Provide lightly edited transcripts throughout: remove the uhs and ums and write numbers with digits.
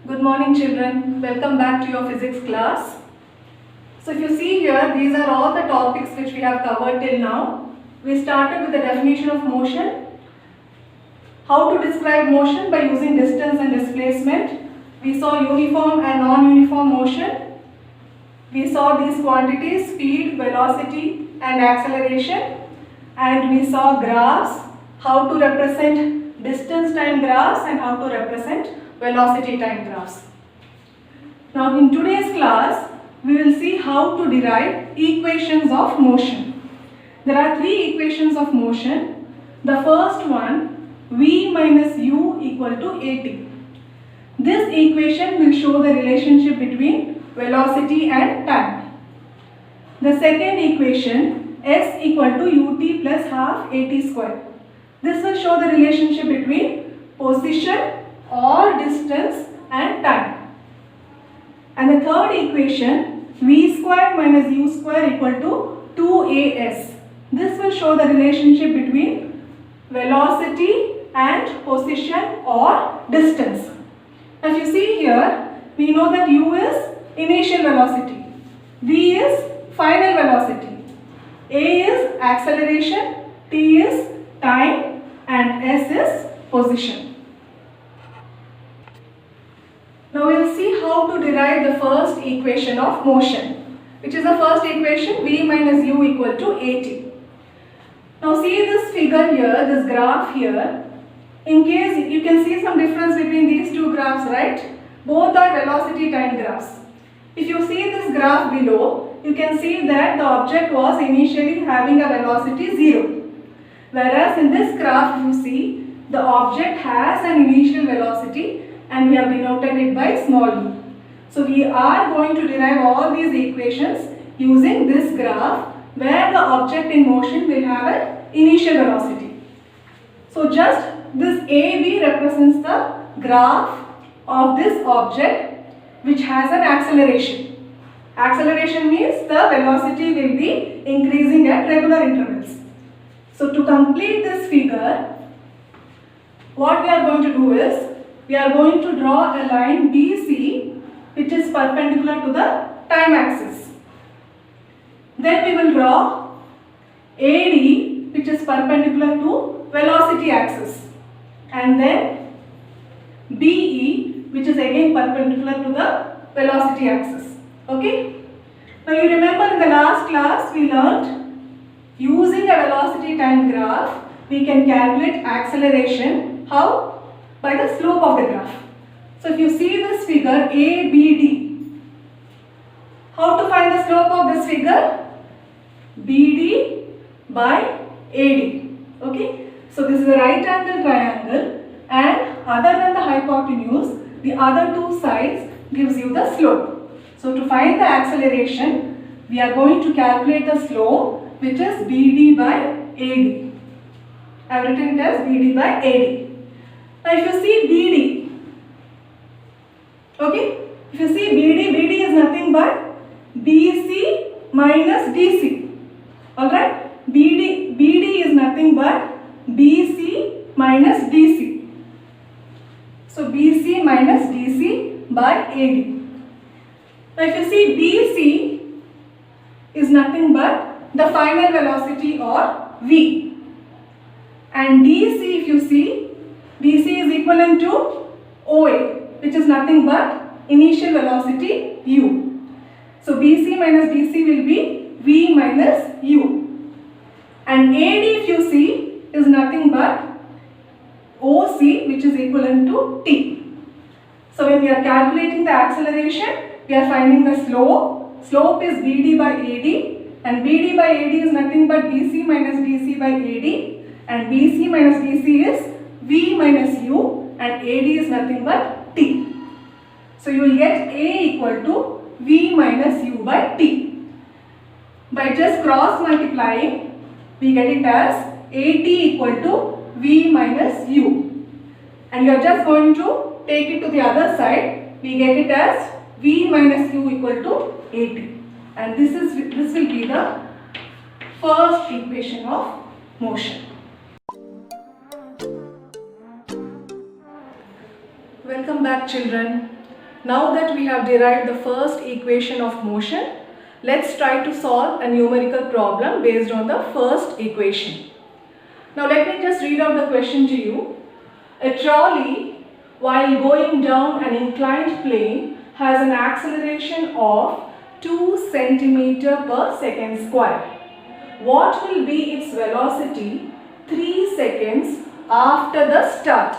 Good morning children, welcome back to your physics class. So if you see here, these are all the topics which we have covered till now. We started with the definition of motion, how to describe motion by using distance and displacement. We saw uniform and non-uniform motion. We saw these quantities, speed, velocity and acceleration. And we saw graphs, how to represent distance time graphs and how to represent velocity time graphs. Now in today's class, we will see how to derive equations of motion. There are three equations of motion. The first one, V minus U equal to AT. This equation will show the relationship between velocity and time. The second equation, S equal to UT plus half AT square. This will show the relationship between position or distance and time. And the third equation, V square minus U square equal to 2AS. This will show the relationship between velocity and position or distance. As you see here, we know that U is initial velocity, V is final velocity, A is acceleration, T is time and S is position. Now we will see how to derive the first equation of motion, which is the first equation, V minus U equal to AT. Now see this figure here, this graph here. In case you can see some difference between these two graphs, right? Both are velocity time graphs. If you see this graph below, you can see that the object was initially having a velocity 0. Whereas in this graph, you see the object has an initial velocity and we have denoted it by small u. So we are going to derive all these equations using this graph where the object in motion will have an initial velocity. So just this AB represents the graph of this object which has an acceleration. Acceleration means the velocity will be increasing at regular intervals. So to complete this figure, what we are going to do is, we are going to draw a line BC which is perpendicular to the time axis. Then we will draw AD which is perpendicular to velocity axis. And then BE which is again perpendicular to the velocity axis. Okay? Now you remember in the last class we learnt using a velocity time graph we can calculate acceleration. How? By the slope of the graph. So if you see this figure ABD, how to find the slope of this figure? BD by AD. Okay. So this is a right angle triangle and other than the hypotenuse, the other two sides gives you the slope. So to find the acceleration, we are going to calculate the slope which is BD by AD. I have written it as BD by AD. Now if you see BD, okay, if you see BD is nothing but BC minus DC. Alright, BD is nothing but BC minus DC. So BC minus DC by AD. Now if you see BC is nothing but the final velocity or V. And DC, if you see, DC is equivalent to OA, which is nothing but initial velocity U. So BC minus DC will be V minus U. And AD, if you see, is nothing but OC, which is equivalent to T. So when we are calculating the acceleration, we are finding the slope. Slope is BD by AD and BD by AD is nothing but BC minus DC by AD and BC minus DC is V minus U and AD is nothing but T. So you will get A equal to V minus U by T. By just cross multiplying, we get it as AT equal to V minus U. And you are just going to take it to the other side. We get it as V minus U equal to AT. And this will be the first equation of motion. Welcome back children. Now that we have derived the first equation of motion, let's try to solve a numerical problem based on the first equation. Now let me just read out the question to you. A trolley, while going down an inclined plane, has an acceleration of 2 centimeter per second square. What will be its velocity 3 seconds after the start?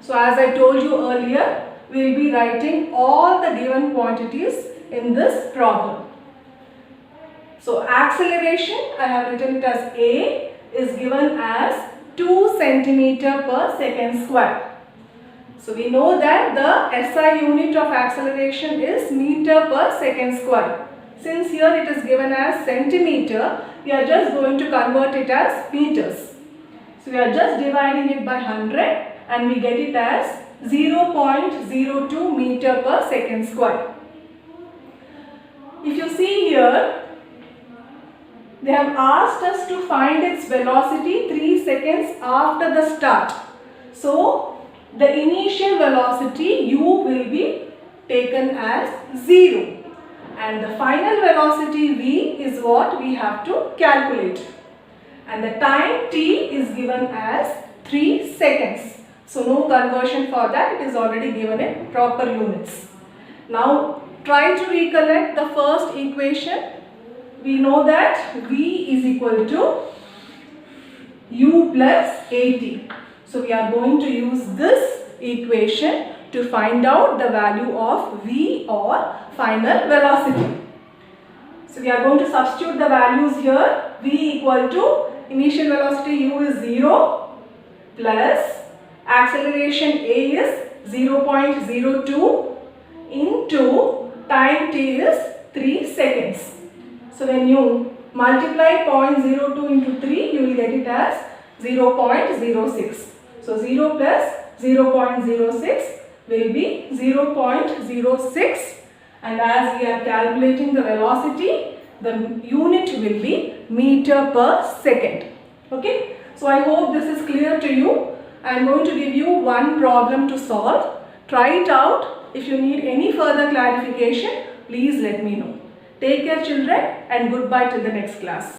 So as I told you earlier, we will be writing all the given quantities in this problem. So acceleration, I have written it as A, is given as 2 centimeter per second square. So we know that the SI unit of acceleration is meter per second square. Since here it is given as centimeter, we are just going to convert it as meters. So we are just dividing it by 100 and we get it as 0.02 meter per second square. If you see here, they have asked us to find its velocity 3 seconds after the start. So the initial velocity u will be taken as 0 and the final velocity v is what we have to calculate, and the time t is given as 3 seconds. So no conversion for that, it is already given in proper units. Now try to recollect the first equation. We know that v is equal to u plus at. So we are going to use this equation to find out the value of v or final velocity. So we are going to substitute the values here. V equal to initial velocity u is 0 plus acceleration a is 0.02 into time t is 3 seconds. So when you multiply 0.02 into 3, you will get it as 0.06. So 0 plus 0.06 will be 0.06, and as we are calculating the velocity, the unit will be meter per second. Okay. So I hope this is clear to you. I am going to give you one problem to solve. Try it out. If you need any further clarification, please let me know. Take care children, and goodbye till the next class.